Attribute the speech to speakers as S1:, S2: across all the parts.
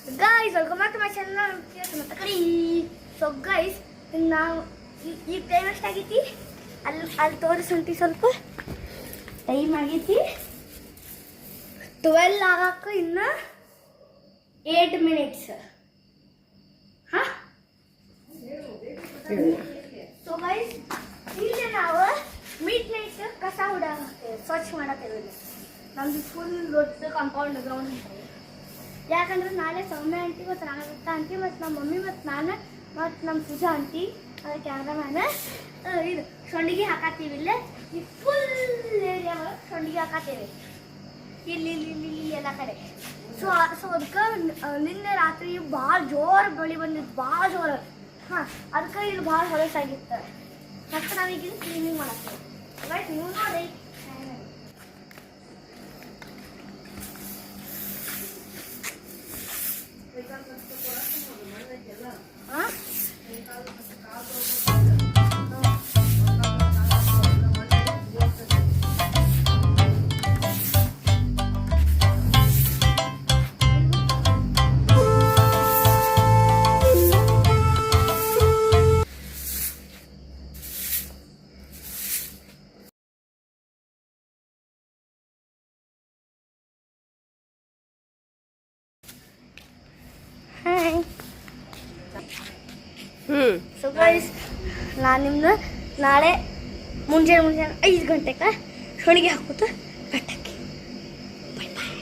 S1: Guys, welcome back to my channel. So guys, ನಾವು ಈಗ time ಎಷ್ಟಾಗೈತಿ ಅಲ್ಲಿ ತೋರಿಸುಂಟಿ ಸ್ವಲ್ಪ ಟೈಮ್ ಆಗೈತಿ 12 ಆಗಕ್ಕೆ ಇನ್ನು 8 ಮಿನಿಟ್ಸ್. ಹಾಂ ಸೊ ಗೈಸ್ ಈಗ ನಾವು ಮಿಡ್ ನೈಟ್ ಕಸ ಹೊಡಾಕ್ತೇವೆ, ಸ್ವಚ್ಛ ಮಾಡತ್ತೇವೆ. ನಮ್ದು ಫುಲ್ ದೊಡ್ಡ ಕಾಂಪೌಂಡ್ ಗ್ರೌಂಡ್ ಇದೆ. ಯಾಕಂದ್ರೆ ನಾಳೆ ಸೌಮ್ಯ ಆಂಟಿ ಮತ್ತು ನಾಗರತ್ನ ಆಂಟಿ ಮತ್ತು ನಮ್ಮ ಮಮ್ಮಿ ಮತ್ತು ನಾನು ಮತ್ತು ನಮ್ಮ ಪೂಜಾ ಆಂಟಿ ಅದರ ಕ್ಯಾಮ್ರಾಮ್ಯಾನ ಇದು ಸೊಂಡಿಗೆ ಹಾಕತ್ತೀವಿ. ಇಲ್ಲೇ ಈ ಫುಲ್ ಏರಿಯಾ ಸೊಂಡಿಗೆ ಹಾಕತ್ತೇವೆ, ಇಲ್ಲಿ ಇಲ್ಲಿ ಇಲ್ಲಿ ಇಲ್ಲಿ ಎಲ್ಲ ಕಡೆ. ಸೊ ಅದಕ್ಕೆ ನಿನ್ನೆ ರಾತ್ರಿ ಭಾಳ ಜೋರು ಮಳೆ ಬಂದಿತ್ತು, ಭಾಳ ಜೋರು. ಹಾಂ, ಅದಕ್ಕೆ ಇಲ್ಲಿ ಭಾಳ ಹೊಲಸಾಗಿತ್ತು. ಮತ್ತು ನಾವೀಗ ಕ್ಲೀನಿಂಗ್ ಮಾಡತ್ತೇವೆ. ಬಟ್ ನೀವು ನೋಡಿ ಸೊ ಗೈಸ್, ನಾನು ನಿಮ್ದು ನಾಳೆ ಮುಂಜಾನೆ 5 ಗಂಟೆಗೆ ಹೋಳಿಗೆ ಹಾಕೋತ ಕಟ್ಟಕ್ಕೆ. ಬಾಯ್ ಬಾಯ್.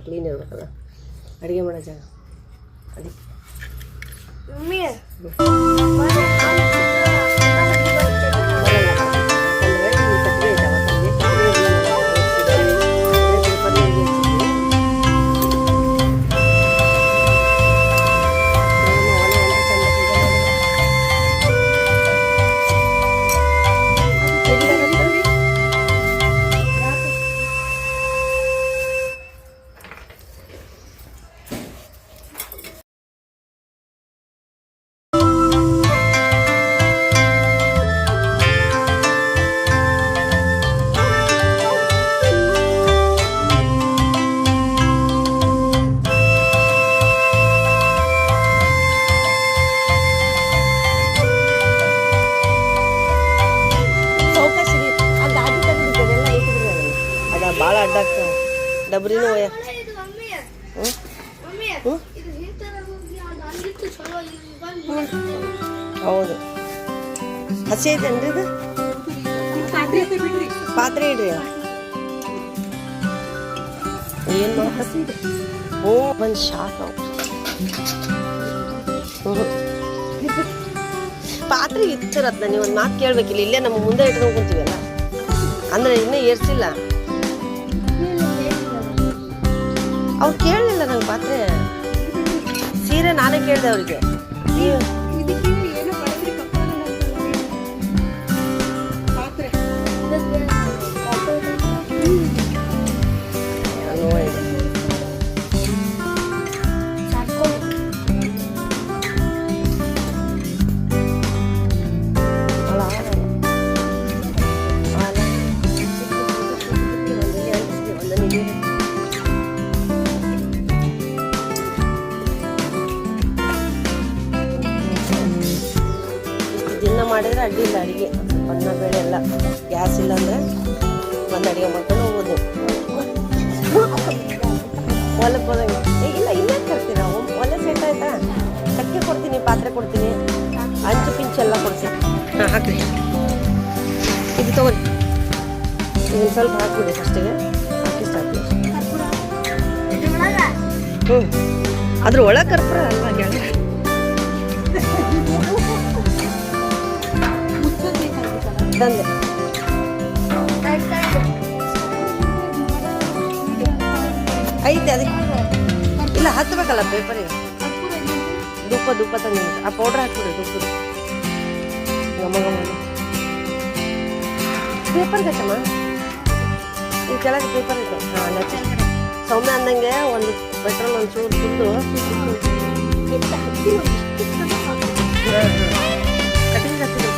S2: ಕ್ಲೀನ್ ಇರ್ಬೇಕಲ್ಲ, ಅಡುಗೆ ಮಾಡೋ ಜಾಗ ಅದಕ್ಕೆ ಭಾಳ ಅಡ್ಡಾಗ್ತ ಡಬ್ರಿನೂ ಒಯ್ಯ. ಹೌದು, ಹಸಿ ಐತೇನ್ರಿ ಇದು? ಪಾತ್ರೆ ಇಡ್ರಿ. ಏನು ಹಸಿ ಇದೆ? ಓ, ಒಂದು ಶಾಕ್. ಪಾತ್ರೆ ಇತ್ತಿರತ್ನ ನೀವು ಒಂದು ಮಾತು ಕೇಳ್ಬೇಕಿಲ್ಲ, ಇಲ್ಲೇ ನಮ್ಮ ಮುಂದೆ ಇಟ್ಕೊಂಡು ಕುಂತೀವಲ್ಲ, ಅಂದ್ರೆ ಇನ್ನೂ ಏರ್ಸಿಲ್ಲ. ಅವ್ರು ಕೇಳಲಿಲ್ಲ ನಂಗೆ ಪಾತ್ರೆ. ಸೀರೆ ನಾನೇ ಕೇಳಿದೆ ಅವ್ರಿಗೆ. ಮಾಡಿದ್ರೆ ಅಡ್ಡಿ ಇಲ್ಲ ಅಡುಗೆ. ಅನ್ನ ಬೇಳೆ ಎಲ್ಲ ಗ್ಯಾಸ್ ಇಲ್ಲ ಅಂದರೆ ಬಂದು ಅಡುಗೆ ಮಾಡ್ಕೊಂಡು ಹೋಗೋದು. ಹೊಲಕ್ಕೆ ಹೋದಂಗೆ ಇಲ್ಲ ಇಲ್ಲೇ ತರ್ತೀರ. ಒಲೆ ಸೆಟ್ ಆಯ್ತಾ? ಕಕ್ಕೆ ಕೊಡ್ತೀನಿ, ಪಾತ್ರೆ ಕೊಡ್ತೀನಿ, ಅಂಚು ಪಿಂಚು ಎಲ್ಲ ಕೊಡ್ತೀನಿ. ಹಾಂ ಹಾಕ್ರಿ, ಇದು ತೊಗೊಳ್ಳಿ. ಇದನ್ನು ಸ್ವಲ್ಪ ಹಾಕ್ಬಿಡಿ ಫಸ್ಟಿಗೆ, ಹಾಕಿ ಸ್ಟಾರ್ಟ್. ಹ್ಞೂ, ಅದ್ರ ಒಳಗೆ ಕರ್ಪೂರ ಅಲ್ವಾ ಗೆಳ? ತಂದೆ ಐತೆ ಅದಕ್ಕೆ ಇಲ್ಲ ಹಚ್ಚಬೇಕಲ್ಲ ಪೇಪರಿಗೆ. ಧೂಪ ತಂದು ಆ ಪೌಡ್ರ್ ಹಾಕ್ಬಿಡಿ ಧೂಪದ ಗಮ ಗಮ ಪೇಪರ್ಗೆ ಹಚ್ಚಮ್ಮ. ಈ ಕೆಳಗೆ ಪೇಪರ್ ಇದೆ. ಹಾಂ ನೆಚ್ಚ ಸೌಮ್ಯ ಅಂದಂಗೆ ಒಂದು ಪೆಟ್ರೋಲ್ ಒಂಚೂರು ತಿಂದು ಕಟಿಂಗ್ ಹಚ್ಚಿದೆ.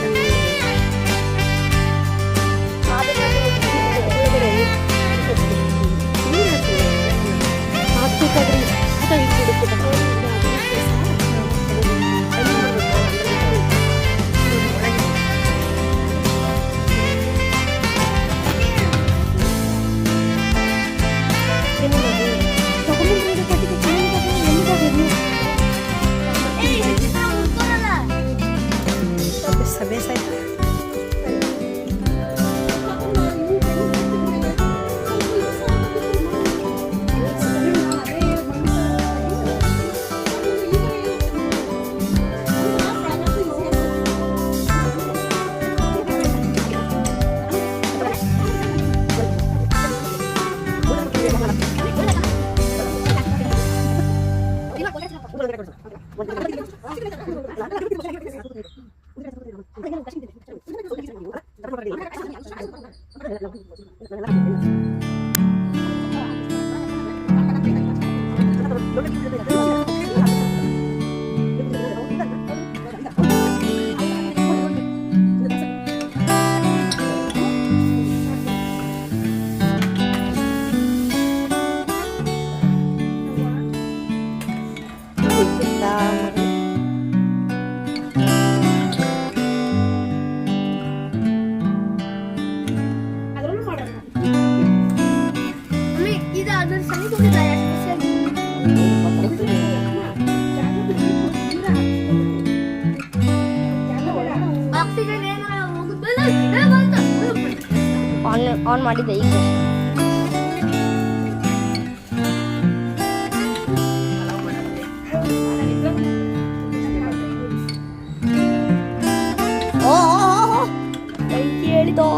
S1: ಆನ್ ಮಾಡಿದ್ದೆ ಈಗ. ಬೆಂಕಿ ಹೇಳಿದೋ.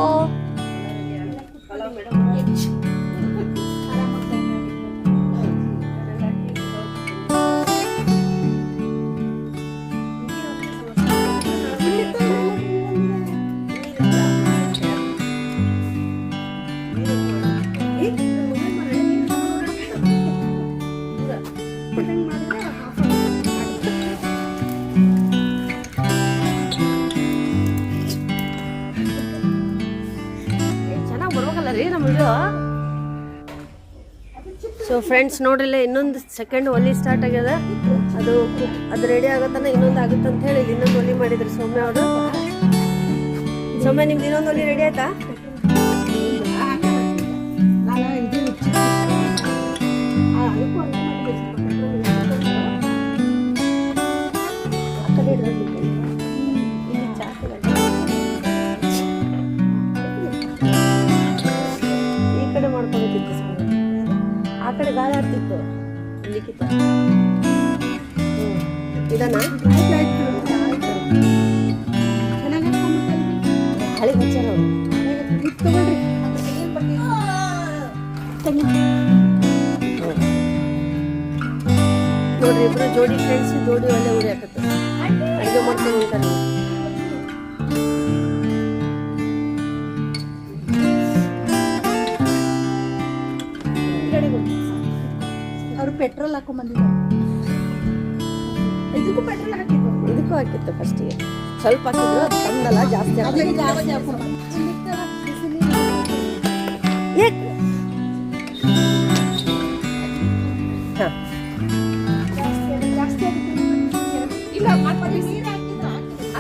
S2: ಸೊ ಫ್ರೆಂಡ್ಸ್ ನೋಡ್ರಿಲ್ಲ, ಇನ್ನೊಂದು ಸೆಕೆಂಡ್ ಒಲಿ ಸ್ಟಾರ್ಟ್ ಆಗ್ಯದ. ಅದು ರೆಡಿ ಆಗತ್ತನ ಇನ್ನೊಂದು ಆಗುತ್ತೆ ಅಂತ ಹೇಳಿ ಇನ್ನೊಂದು ಒಲಿ ಮಾಡಿದ್ರು ಸೌಮ್ಯ ಅವರು. ಸೌಮ್ಯ ನಿಮ್ದು ಇನ್ನೊಂದು ಒಲಿ ರೆಡಿ ಆಯ್ತಾ? ಈ ಕಡೆ ಮಾಡ್ಕೊಬೇಕಿತ್ತು, ಆ ಕಡೆ ಗಾಳಿ ಆಡ್ತಿತ್ತು ಇಲ್ಲಿಕ್ಕಿತ್ತ. ಇದನ್ನ ಹಳಿ ಹಚ್ಚಾರ ನೋಡ್ರಿ, ಇಬ್ರು ಜೋಡಿ ಫ್ರೆಂಡ್ಸ್ ಜೋಡಿ ಒಳ್ಳೆ ಉಡಿ ಹಾಕತ್ತೆ, ಅಡುಗೆ ಮಾಡ್ಕೊಂಡು ಹೋಗ್ತಾರೆ.
S1: ಅವ್ರು ಪೆಟ್ರೋಲ್ ಹಾಕೊಂಡ್ ಬಂದಿದ್ದಾರೆ. ಇದಕ್ಕೂ ಪೆಟ್ರೋಲ್ ಹಾಕಿದ್ರು,
S2: ಇದಕ್ಕೂ ಹಾಕಿತ್ತು ಫಸ್ಟಿಗೆ ಸ್ವಲ್ಪ ಹಾಕಿದ್ರು, ಅದು ತಂದಲ್ಲ ಜಾಸ್ತಿ
S1: ಇಲ್ಲ.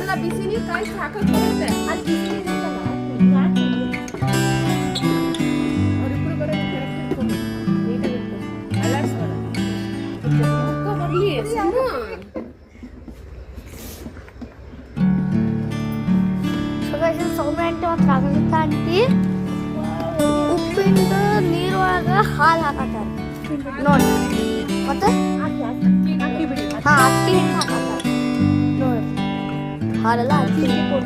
S3: ಅಲ್ಲ ಬಿಸಿ ನೀರು ಕಾಯಿಸಿ ಹಾಕಕ್ ಬರುತ್ತೆ.
S1: ಅದು ಬಿಸಿ ಇರುತ್ತಲ್ಲ, ಅದು ಹಾಕ್ತೀನಿ.
S3: ಅವ್ರಿಬ್ರು ಬರೋದು ಕರೆಕ್ಟ್ ಇಟ್ಕೊಂಡು ನೀಟಾಗಿ ಇಟ್ಕೊಂಡು ಅಲ್ಲಾಡ್ಸ್ಬೇಡ. ಮುಖ ಬರ್ಲಿ ಸುಮ್ಮನೆ.
S1: ಸೌಮ್ಯ ಆಂಟಿ ಮತ್ತು ರಾಘವಿತ ಆಂಟಿ ಉಪ್ಪಿಂದ ನೀರೊಳಗೆ ಹಾಲು ಹಾಕತ್ತಾರೆ ನೋಡಿ. ಮತ್ತೆ
S3: ಅಕ್ಕಿ ಬಿಡಿ.
S1: ಹಾಂ ಅಕ್ಕಿ ಹಿಟ್ಟು ಹಾಕತ್ತಾರೆ ನೋಡಿ. ಹಾಲೆಲ್ಲ ಅಕ್ಕಿ ಹಿಟ್ಟು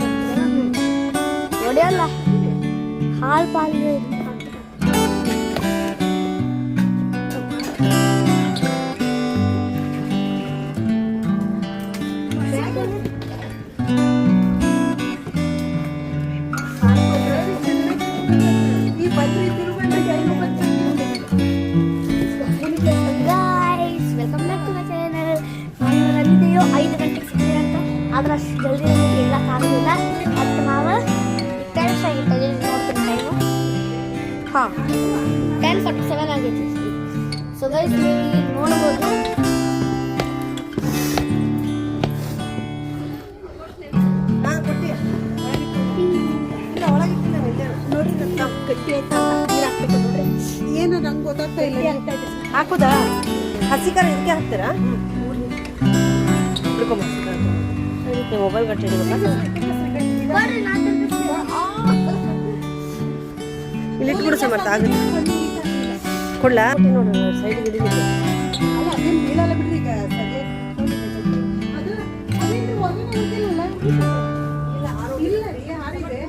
S1: ನೋಡಿ ಅಲ್ಲ ಹಾಲು ಪಾಲು guys welcome back to my channel. ನಾನು ನಂದಿದೆಯೋ 5 ಗಂಟೆಗೆ ಸಿಗ್ತೀನಿ ಅಂತ, ಆದ್ರೆ ಅಷ್ಟು ಜಲ್ದಿ ನಮಗೆ ಹೇಳೋಕ್ಕಾಗೋದಿಲ್ಲ. ಮತ್ತು ನಾವು 10 ಆಗಿತ್ತು ನೋಡ್ತೀನಿ ಟೈಮು. ಹಾಂ 10:47 ಆಗೈತಿ. ಸೊ ಗೈಸ್ ನೀವು ಇಲ್ಲಿ ನೋಡ್ಬೋದು ಗಟ್ಟಿ ಆಯ್ತಾ ನೀರು ಹಾಕ್ಬೇಕು ನೋಡ್ರಿ.
S3: ಏನು ನಂಗೆ ಗೊತ್ತಾಗ್ತಾ ಇಲ್ಲ.
S2: ಹಾಕುದಾ? ಹಸಿ ಖಾರ ಇದಕ್ಕೆ ಹಾಕ್ತೀರಾ? ಮೊಬೈಲ್ ಗಟ್ಟಿ ಹಿಡಿಬೇಕಾ?
S1: ಬರ್ರಿ ನಾನು
S2: ಇಲ್ಲಿ ಇಟ್ಬಿಡು ಸಮರ್ಥ ಆಗುತ್ತೆ. ಕೊಡ್ಲಾ? ನೋಡ್ರಿ ಸೈಡ್ಗೆ ಹಿಡಿದಿದೆ.
S3: ಅಲ್ಲ ಅದೇನು ಬೀಳಲ್ಲ ಬಿಡ್ರಿ. ಈಗ ಸರಿಯಾಗಿ ಅದು ಅದೇನು ಹೊರಗಡೆ ಹೋಗ್ತಿಲ್ಲಲ್ಲ? ಇಲ್ಲ ರೀ ಹಾರಿದೆ.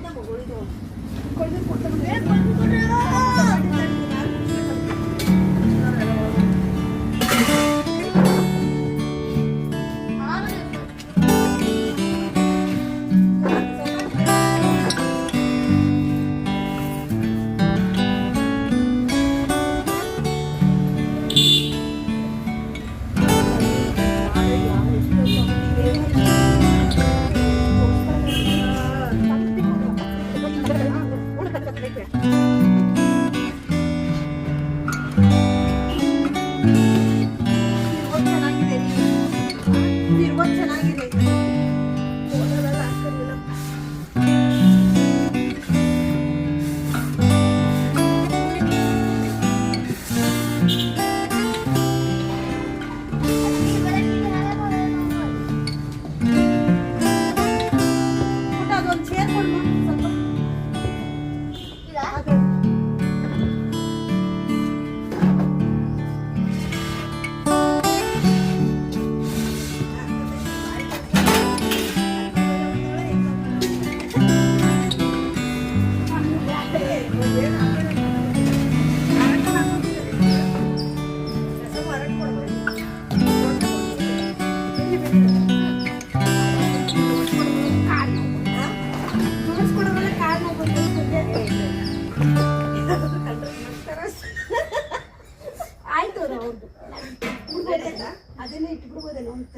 S3: ಅದನ್ನೇ ಇಟ್ಬಿಡ್ಬೋದೇನೋ ಅಂತ.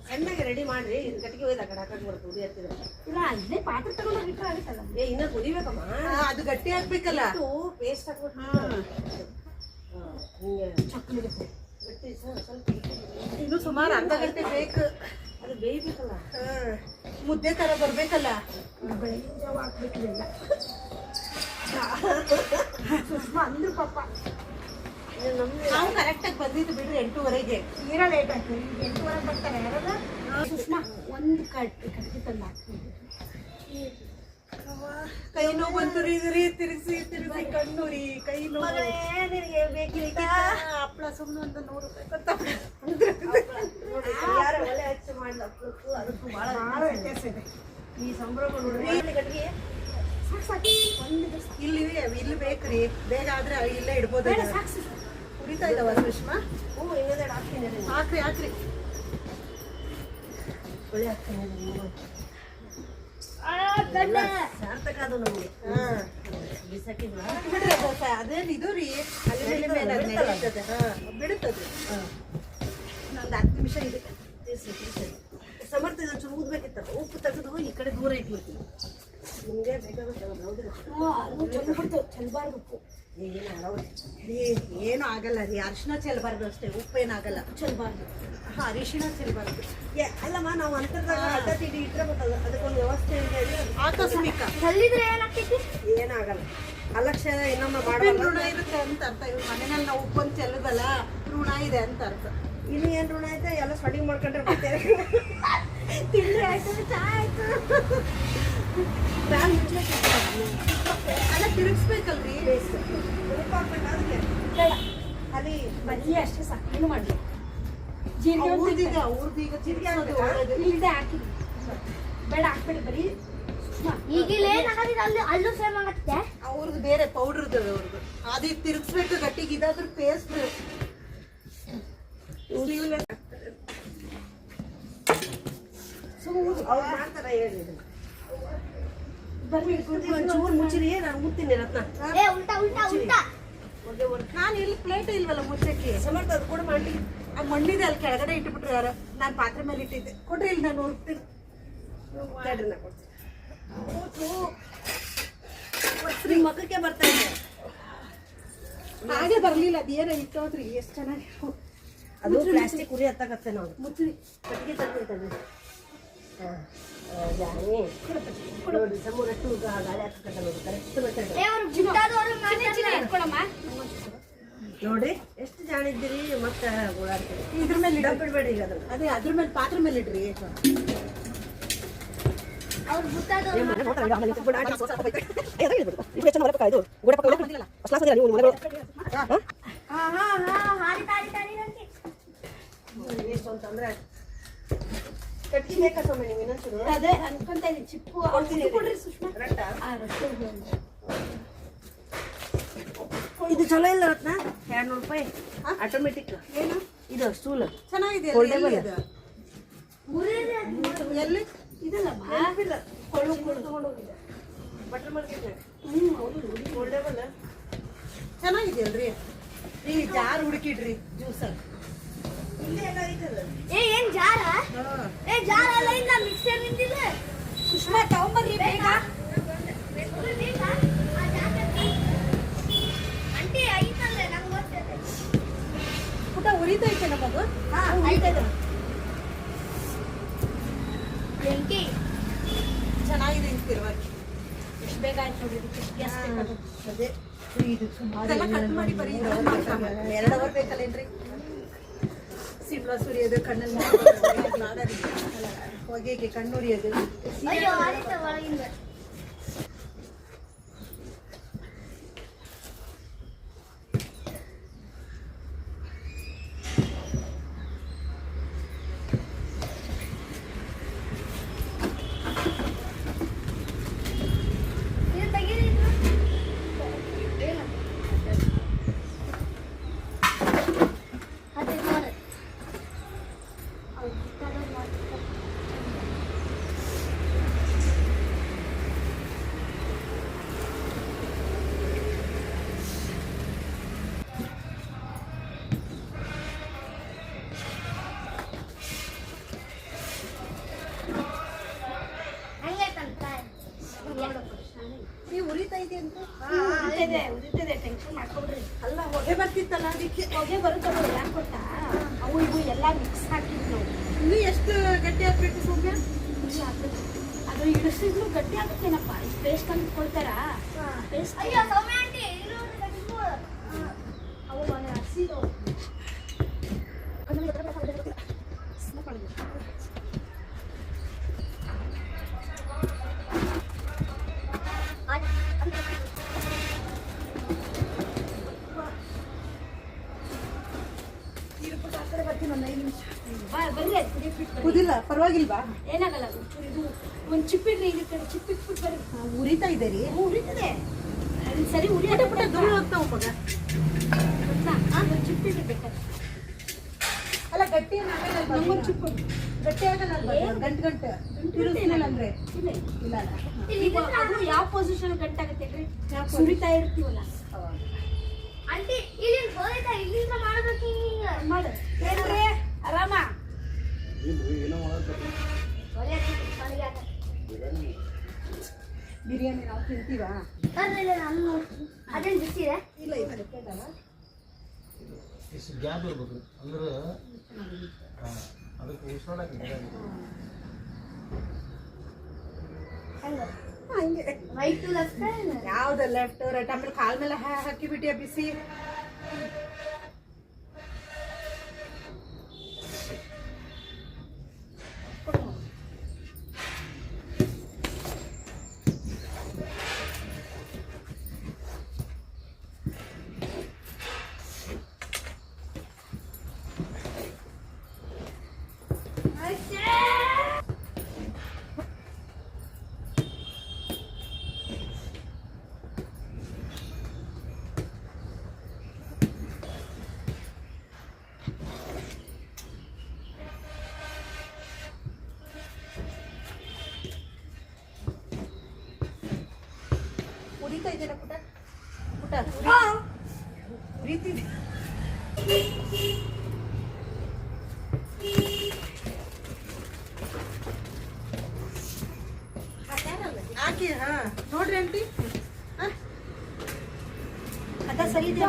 S2: ಸಣ್ಣಗೆ ರೆಡಿ ಮಾಡ್ರಿ. ಇದು ಕಟ್ಟಿಗೆ ಹೋಯ್ತು ಆ ಕಡೆ ಹಾಕಕ್ಕೆ ಬರುತ್ತೆ. ಉಡಿ ಹತ್ತಿರ
S1: ಇಲ್ಲ ಅದೇ ಪಾತ್ರೆ ತಗೊಂಡು ಇಟ್ಟರೆ ಆಗುತ್ತಲ್ಲ.
S2: ಇನ್ನೂ ಕುದಿಬೇಕಮ್ಮ.
S3: ಅದು ಗಟ್ಟಿ ಹಾಕ್ಬೇಕಲ್ಲ.
S2: ಪೇಸ್ಟ್ ಹಾಕ್ಬಿಟ್ಟು ಹಿಂಗೆ
S3: ಚಕ್ಕಲಿಗೆ
S2: ಗಟ್ಟಿ ಸ್ವಲ್ಪ
S3: ಇನ್ನು ಸುಮಾರು ಅರ್ಧ ಗಂಟೆ ಬೇಕು.
S2: ಅದು ಬೇಯಬೇಕಲ್ಲ.
S3: ಮುದ್ದೆ ಥರ ಬರಬೇಕಲ್ಲ.
S1: ಬೆಳಗಿನ ಜಾವ ಹಾಕ್ಬೇಕಿಲ್ಲ.
S3: ಸುಷ್ಮಾ ಅಂದ್ರು ಪಾಪ. ನಾವು ಕರೆಕ್ಟಾಗಿ ಬಂದಿದ್ದು ಬಿಡ್ರಿ 8:30ಗೆ.
S1: ತೀರಾ ಲೇಟ್ ಆಗ್ತದೆ. 8:00 ಬರ್ತಾರೆ ಯಾರಲ್ಲ. ಸುಷ್ಮಾ ಒಂದು ಕಟ್ಟಿ ತಂದು ಹಾಕ್ತೀನಿ.
S3: ಕೈ ನೋವು ಬಂತು ರೀ. ತಿರುಗಿಸಿ ಕಣ್ಣು ರೀ. ಕೈ ನೋವು.
S1: ನಿನಗೆ ಬೇಕಿಲ್ಲ
S3: ಹಪ್ಪಳ ಸುಮ್ಮನೆ ಒಂದು 100 ರೂಪಾಯಿ
S2: ಯಾರು ಒಲೆ ಹಚ್ಚಿ ಮಾಡ್ಲಕ್ಕೂ ಅದಕ್ಕೂ ಭಾಳ
S3: ವ್ಯತ್ಯಾಸ ಇದೆ.
S2: ಈ ಸಂಭ್ರಮ ನೋಡ್ರಿ. ಕಟ್ಟಿಗೆ
S1: ಸಾಕು ಒಂದು
S3: ಇಲ್ಲಿ ಬೇಕ್ರಿ. ಬೇಗ ಆದ್ರೆ ಇಲ್ಲೇ ಇಡ್ಬೋದು. ಉರಿತಾ ಇದಾವ ಸುಷ್ಮಾ?
S2: ಹ್ಞೂ ಇನ್ನೊಂದೆರಡು ಹಾಕ್ತೀನಿ.
S3: ಹಾಕ್ರಿ.
S2: ಒಳ್ಳೆ ಹಾಕ್ತೀನಿ. ಸಾರ್ಥಕ ಅದು ನಮಗೆ. ಬಿಸಾಕಿದ್ವ
S3: ಬಿಡ್ರಿ. ಅದೇನು ಇದು ರೀ ಬಿಡುತ್ತದೆ. ಒಂದು 10 ನಿಮಿಷ ಇದೆ.
S2: ಸಮರ್ಥ ಚೂರು ಊದ್ಬೇಕಿತ್ತಲ್ಲ. ಉಪ್ಪು ತೆಗೆದು ಈ ಕಡೆ ದೂರ ಇಟ್ಬಿಡ್ತೀನಿ. ನಿಮಗೆ ಬೇಕಾಗುತ್ತೆ.
S1: ಚೆಲ್ಬಾರ್ದು ಉಪ್ಪು.
S3: ರೀ ಏನು ಆಗಲ್ಲ ರೀ, ಅರಿಶಿನ ಚೆಲ್ಬಾರ್ದು ಅಷ್ಟೇ, ಉಪ್ಪೇನಾಗಲ್ಲ.
S2: ಚೆಲ್ಬಾರ್ದು.
S3: ಅರಿಶಿನ ಚೆಲ್ಬಾರ್ದು.
S2: ಅಲ್ಲಮ್ಮ ನಾವು ಅಂತರದಾಗ ಅಡ್ಡ ತಿಡಿ ಇಟ್ಟರೆ ಗೊತ್ತಲ್ಲ, ಅದಕ್ಕೊಂದು ವ್ಯವಸ್ಥೆ ಇದೆ.
S3: ಆಕಸ್ಮಿಕ
S1: ಚೆಲ್ಲಿದ್ರೆ ಏನಾಗ್ತೈತಿ?
S2: ಏನಾಗಲ್ಲ. ಅಲಕ್ಷ್ಯ ಇನ್ನೊಮ್ಮೆ
S3: ಉಪ್ಪಿನ ಋಣ
S2: ಮಾಡಬಾರ್ದು.
S3: ಇರುತ್ತೆ ಅಂತ ಅರ್ಥ. ಇವ್ರ ಮನೆಯಲ್ಲಿ ನಾವು ಉಪ್ಪೊಂದು ಚೆಲ್ಲದಲ್ಲ, ಋಣ ಇದೆ ಅಂತ ಅರ್ಥ.
S2: ಇನ್ನು ಏನು ಋಣ ಆಯ್ತಾ? ಎಲ್ಲ ಸ್ಟಾರ್ಟಿಂಗ್ ಮಾಡ್ಕೊಂಡ್ರೆ ಬರ್ತೇವೆ.
S3: ತಿಂಡಿ ಆಯ್ತು, ಚಾ ಆಯ್ತು. ಅಲ್ಲ ತಿರುಗಿಸ್ಬೇಕಲ್ರಿ.
S2: ಅಲ್ಲಿ
S4: ಬರೀ ಅಷ್ಟೇ ಸಾಕು, ಏನು ಮಾಡಲಿ.
S3: ಅವ್ರದೀಗ ತಿರುಗಿಸೋದು ಒಳ್ಳೇದು.
S4: ಇಲ್ಲದೆ ಹಾಕಿರಿ, ಬೇಡ ಹಾಕ್ಬೇಡಿ. ಬರೀ
S1: ಈಗಿಲ್ಲ ಏನಾಗತ್ತಿದೆ, ಅಲ್ಲೂ ಸೇಮ್ ಆಗತ್ತೆ.
S3: ಅವ್ರದ್ದು ಬೇರೆ ಪೌಡ್ರದ್ದು ಅವ್ರದ್ದು. ಅದು ತಿರುಗಿಸ್ಬೇಕು ಗಟ್ಟಿಗೆ. ಇದಾದ್ರೂ ಪೇಸ್ಟ್
S2: ಅವ್ರು ಮಾಡ್ತಾರ ಹೇಳಿ.
S4: ಬರ್ರಿ
S2: ಚೂರು ಮುಚ್ಚಿರಿ, ನಾನು ಮುತ್ತೀನಿ ರತ್ನ.
S1: ಏ ಉಲ್ಟಾ ಉಲ್ಟಾ ಉಲ್ಟಾ.
S3: ನಾನು ಇಲ್ಲಿ ಪ್ಲೇಟ್ ಇಲ್ವಲ್ಲ ಮುಚ್ಚಕ್ಕೆ.
S2: ಸಮರ್ಥ ಅದು ಕೂಡ ಮಾಡಿ.
S3: ಆ ಮಣ್ಣಿದೆ ಅಲ್ಲಿ ಕೆಳಗಡೆ ಇಟ್ಬಿಟ್ರು ಯಾರು. ನಾನು ಪಾತ್ರೆ ಮೇಲೆ ಇಟ್ಟಿದ್ದೆ. ಕೊಡ್ರಿ ಇಲ್ಲಿ, ನಾನು ಹೋಗ್ತೀನಿ.
S2: ತಡ್ರಿ, ನಾ ಕೊಡ್ತೀನಿ. ನಿಮ್ಮ ಮಕ್ಕಕ್ಕೆ ಬರ್ತಾ ಇದೆ.
S3: ಹಾಗೆ ಬರ್ಲಿಲ್ಲ, ಅದೇನೋ ಇಟ್ಟೋದ್ರಿ. ಎಷ್ಟು ಚೆನ್ನಾಗಿ
S2: ಅದು ಪ್ಲಾಸ್ಟಿಕ್ ಉರಿ ಹತ್ತಾಗತ್ತೆ. ನಾವು
S3: ಮುಚ್ಚ್ರಿ.
S2: ಕಟ್ಟಿಗೆ ತರ್ತೀನಿ. ಜಾನಿ ನೋಡಿ, ಸಮೂರಷ್ಟು ಗಾಳಿ ಹಾಕತ್ತ ನೋಡಿ. ಕರೆಕ್ಟ್ ಮೆಥಡ್
S1: ಏ ಅವ್ರು ಜಿಡ್ಡಾದವ್ರು ಮಾಡ್ತಾರೆ.
S4: ಇಟ್ಕೊಳಮ್ಮ.
S2: ನೋಡಿ ಎಷ್ಟು ಜಾಣಿದ್ದೀರಿ. ಮತ್ತೆ ಓಡಾಡ್ತೀರಿ.
S3: ಇದ್ರ ಮೇಲೆ
S2: ಡಬ್ ಬಿಡ್ಬೇಡಿ ಈಗ ಅದನ್ನ.
S3: ಅದೇ ಅದ್ರ ಮೇಲೆ ಪಾತ್ರೆ ಮೇಲೆ ಇಡ್ರಿ.
S1: ಅವ್ರು ಗುತ್ತಾದವ್ರು ಹಾ ಹಾ ಹಾ ಹಾರಿ ತಾರಿ ತಾರಿ ಅಂತಿ.
S2: ಎಷ್ಟು ಅಂತಂದ್ರೆ ಕಟ್ಟಿ ಬೇಕಾ ಸ್ವಾಮಿ ನೀವು ಇನ್ನೊಂಚೂರು?
S4: ಅದೇ ಅನ್ಕೊಂತ ಇದೀನಿ. ಚಿಪ್ಪು
S2: ಕೊಡ್ತೀನಿ.
S4: ಕೊಡ್ರಿ ಸುಷ್ಮಾ.
S2: ಕರೆಕ್ಟಾ?
S4: ಆ ರೊಟ್ಟಿ
S2: ಇದು ಚಲೋ ಇಲ್ಲ ರತ್ನ. 200 ರೂಪಾಯಿ ಆಟೋಮೆಟಿಕ್.
S3: ಏನು
S2: ಇದು ಸ್ಟೂಲ್
S3: ಚೆನ್ನಾಗಿದೆ.
S2: Foldable.
S3: ಎಲ್ಲಿ
S4: ಇದಲ್ಲಮ್ಮ.
S2: ಬಟರ್ ಮಾರ್ಕೆಟ್ ಫೋಲ್ಡೇಬಲ್
S3: ಚೆನ್ನಾಗಿದೆಯಲ್ರಿ. ಈ ಜಾರ್ ಹುಡುಕಿಡ್ರಿ ಜ್ಯೂಸ್.
S1: ಏ ಏನ್ ಜಾರ? ಏ ಜಾರ ಅಲ್ಲ, ಇಂದ ಮಿಕ್ಸರ್ ನಿಂತಿದೆ.
S4: ಸುಷ್ಮಾ ತಗೊಂಬರ್ರಿ ಬೇಗ.
S1: ಅಂಟಿ ಐತಲ್ಲ, ನಂಗೆ ಗೊತ್ತಿದೆ.
S3: ಪುಟ ಉರಿತೈತೆ ನಮದು.
S1: ಹಾ ಐತದ. ಬೆಂಕಿ
S3: ಚೆನ್ನಾಗಿದೆ ಅಂತಿರುವಾಗಿ.
S4: ಎಷ್ಟು ಬೇಗ ಆಯ್ತು ನೋಡಿ. ಇದಕ್ಕೆ ಗ್ಯಾಸ್ ಬೇಕಾದ್ರೆ
S2: ಅದೇ ಇದು
S3: ಅದೆಲ್ಲ ಕಟ್ ಮಾಡಿ ಬರೀ 2 ಅವರ್ ಬೇಕಲ್ಲೇನ್ರಿ? ಸಿಮ್ಲಾ ಸುರಿಯೋದು, ಕಣ್ಣಲ್ಲಿ ಹೊಗೆಗೆ ಕಣ್ಣುರಿಯೋದು.
S1: ಅಯ್ಯೋ ಆಯ್ತ ಒಳಗಿಂದ. ಇದು ತೆಗೀರಿ ಇದು. ಏನದು? ಅದೇ ನೋಡ್ರಿ. ಅವ್ರು ಗುತ್ತಾದವ್ರು ಮಾಡ್ತಾರೆ. ಹಂಗೈತಂತ
S3: ನೀವು ಉರಿತೈತೆ ಅಂತ.
S4: ಉರಿತದೆ ಟೆನ್ಷನ್ ಮಾಡ್ಕೊಡ್ರಿ.
S3: ಅಲ್ಲ, ಹೊಗೆ ಬರ್ತಿತ್ತಲ್ಲ ಅದಕ್ಕೆ.
S4: ಹೊಗೆ ಬರುತ್ತಲ್ಲ, ಯಾಕೆ ಗೊತ್ತಾ? ಅವು ಇವು ಎಲ್ಲ ಮಿಕ್ಸ್ ಹಾಕಿದ್ವಿ ನಾವು.
S3: ಇನ್ನೂ ಎಷ್ಟು ಗಟ್ಟಿ ಹಾಕ್ಬೇಕು ಸೌಮ್ಯ?
S4: ಇಲ್ಲ, ಅದು ಇಳಿಸಿದ್ರು ಗಟ್ಟಿ ಆಗುತ್ತೇನಪ್ಪ. ಪೇಸ್ಟ್ ಅಂತ ಕೊಡ್ತಾರ. ಪೇಸ್ಟ್
S1: ಅಯ್ಯೋ ಸೌಮ್ಯ ಆಂಟಿ ಇಲ್ಲಿ ನೋಡ್ರಿ ಕಟ್ಟಿಸ್ಕೊ.
S4: ಅವು ಹಸಿದು ಬರ್ರಿ. ಅದು ಕುಡಿಯಕ್ಕೆ ಬಿಟ್ಟು ಬರ್ರಿ.
S3: ಕುದಿಲ್ಲ, ಪರವಾಗಿಲ್ವಾ?
S4: ಏನಾಗಲ್ಲ. ಅದು ಒಂಚೂರು ಇದು ಒಂದು ಚಿಪ್ಪಿಡ್ರಿ. ಈ ಕಡೆ ಚಿಪ್ಪಿಟ್ಬಿಟ್ಟು ಬರ್ರಿ.
S3: ಉರಿತಾ ಇದೆ ರೀ.
S4: ಉರಿತದೆ. ಒಂದು ಸರಿ
S3: ಪುಟ
S4: ಉರಿಯೋದು
S3: ಪುಟ ಧೂಳು ಹೋಗ್ತಾವ ಮಗ.
S4: ಒಂದು ಚಿಪ್ಪಿಡ್ರಿ ಬೇಕಾದ್ರೆ.
S3: ಅಲ್ಲ, ಗಟ್ಟಿ ಆಗಲ್ಲ.
S4: ನಮ್ಗೊಂದು ಚಿಪ್ಪು
S3: ಗಟ್ಟಿ ಆಗಲ್ಲ ಅಲ್ವಾ? ಗಂಟು ಇರಿಸ್ಲಿಲ್ಲ ಅಂದ್ರೆ
S4: ಇಲ್ಲ
S3: ಇಲ್ಲ ಅಲ್ಲ.
S4: ಈಗ ಅದು ಯಾವ ಪೊಸಿಷನ್ ಗಂಟಾಗುತ್ತೆ ಹೇಳ್ರಿ? ಸುರಿತಾ ಇರ್ತೀವಲ್ಲ
S1: ಆಂಟಿ ಇಲ್ಲಿಂದ ಹೋಯ್ತಾ, ಇಲ್ಲಿಂದ ಮಾಡ್ಬೇಕು ಹಿಂಗ
S4: ಮಾಡು. ಏನ್ರಿ ಆರಾಮ?
S1: ಒಳ್ಳೆ ನನಗೆ
S3: ಬಿರಿಯಾನಿ ನಾವು ತಿಂತೀವಾ?
S1: ಅದ್ರಲ್ಲಿ ನಾನು ನೋಡ್ತೀನಿ ಅದೇನು ಬಿಸಿದೆ
S3: ಇಲ್ಲ ಇಲ್ಲ ಕೆಟ್ಟಲ್ಲ
S5: ಇಷ್ಟು ಗ್ಯಾಪ್ ಇರ್ಬೇಕು ಅಂದ್ರೆ ಅದಕ್ಕೆ ಉಸಿರಾಡಕ್ಕೆ
S1: ಹೆಂಗೆ
S3: ಹಂಗೆ
S1: ರೈಟ್ ಟು ಲೆಫ್ಟ್
S3: ಯಾವ್ದು ಲೆಫ್ಟ್ ರೈಟ್ ಆಮೇಲೆ ಕಾಲ್ ಮೇಲೆ ಹಾಕಿ ಬಿಟ್ಟಿಯ ಬಿಸಿ ಉರಿತಾ ಇದೆಯಲ್ಲ ಪುಟ ಪುಟ ಉರಿತಿದೆ ಹಾಕಿ ಹಾ ನೋಡ್ರಿ ಆಂಟಿ
S1: ಅದ ಸರಿ ಇದೆ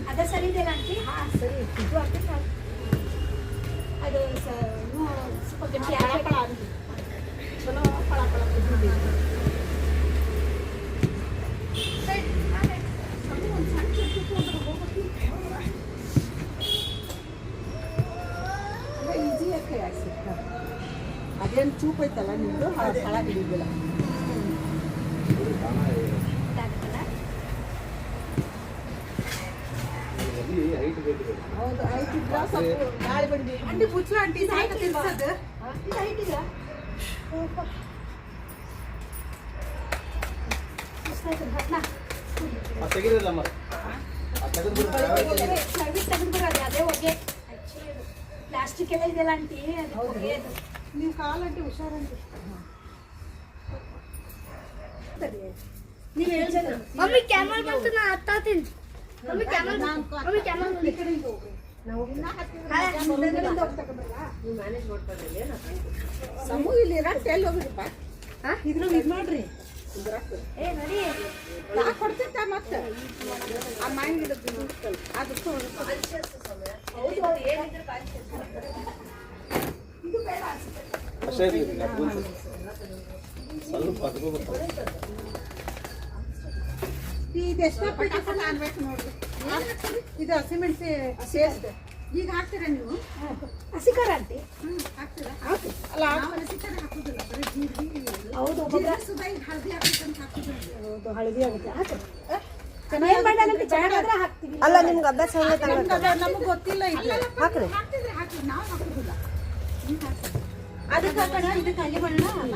S1: ಅದ ಸರಿ ಇದೆ ಆಂಟಿ
S3: ಹಾ ಸರಿ ಇದು ಹಾಕಿ
S1: ಅದು ಸ್ವಲ್ಪ ಗಟ್ಟಿ
S3: ಫಳ ಅಂದಿ ಚಲೋ ಫಳ ಫಳ ಕುದ್ದಿದೆ ಈಸಿ ಯಾಕೆ ಸಿಕ್ಕ ಅದೇನು ಚೂಪ್ ಐತಲ್ಲ ನಿಮ್ದು ಫಳ ಹಿಡಿದಿಲ್ಲ ಹೌದು ಐತಿದ್ರ ಸ್ವಲ್ಪ ಗಾಳಿ ಬಂದಿ ಅಂಟಿ ಮುಚ್ಚು ಅಂಟಿ ಸಾಯ್ತ ತಿನ್ಸದ ಇದು ಐತಿದ್ರ
S5: ತೆಗಿರಲ್ಲ ಮರ
S1: ಅದೇ ಹೊಗೆ ಪ್ಲಾಸ್ಟಿಕ್ ಎಲ್ಲ ಇದೆಯಲ್ಲ ಆಂಟಿ
S3: ನೀವು ಕಾಲಂಟಿ ಹುಷಾರಂಟಿ ನೀವು ಹೇಳ್ತಾರೆ
S1: ಮಮ್ಮಿ ಕ್ಯಾಮರಾ ಬಂತು ನಾ ಹತ್ತಾತೀನಿ ಮಮ್ಮಿ ಕ್ಯಾಮರಾ ಮಮ್ಮಿ ಕ್ಯಾಮರಾ
S3: ಈ ಕಡೆಯಿಂದ ಹೋಗ್ರಿ ನಾವು
S2: ನೀವು ಮ್ಯಾನೇಜ್ ಮಾಡ್ಕೊಂಡ್ರಿ
S3: ಸಮೂ ಇಲ್ಲಿ ಇರಾಕ್ ಎಲ್ಲಿ ಹೋಗ್ರಿಪ್ಪ ಇದ್ರಲ್ಲಿ ಇದು ಮಾಡ್ರಿ
S1: ಏ ನೋಡಿ
S3: ಕೊಡ್ತಿರ್ತ ಮತ್ತೆ ಆ ಮಾವಿನ ಗಿಡದ್ದು ಅದು ಇದು ಬೇಡ
S5: ಅಷ್ಟೇ ಸ್ವಲ್ಪ ಹತ್ಕೋಬೇಕು
S3: ಇದು ಎಷ್ಟಪ್ಪ ಅನ್ಬೇಕು ನೋಡ್ರಿ ಇದು ಹಸಿಮೆಣಸಿ ಸೇರಿಸ್ದ ಈಗ ಹಾಕ್ತೀರಾ ನೀವು
S1: ಹಸಿಕಾರ ಆಂಟಿ
S3: ಹಾಕ್ತೀರಾ ಅಲ್ಲ ಆಮೇಲೆ ಹಸಿಕಾರ ಹಾಕೋದಿಲ್ಲ ಬರೀ ಜೀರಿಗೆ
S1: ಹೌದು
S3: ಜೀರಿಗೆ ಸುದ ಈಗ ಹಳದಿ ಹಾಕ್ಬೇಕಂತ ಹಾಕೋದಿಲ್ಲ
S1: ಹೌದು ಹಳದಿ ಆಗುತ್ತೆ ಏನ್ ಮಾಡೋದಂತೆ ಚೆನ್ನಾಗಾದ್ರೆ ಹಾಕ್ತೀವಿ
S2: ಅಲ್ಲ ನಿಮ್ಗೆ ಅಭ್ಯಾಸ ಹಂಗೆ
S3: ನಮಗೆ ಗೊತ್ತಿಲ್ಲ ಇದು
S2: ಹಾಕ್ರಿ
S3: ಹಾಕ್ತಿದ್ರೆ ಹಾಕಿ ನಾವು ಹಾಕೋದಿಲ್ಲ ಅದಕ್ಕೆ ಹಾಕೋಣ ಇದಕ್ಕೆ ಹಂಗೆ ಮಾಡೋಣ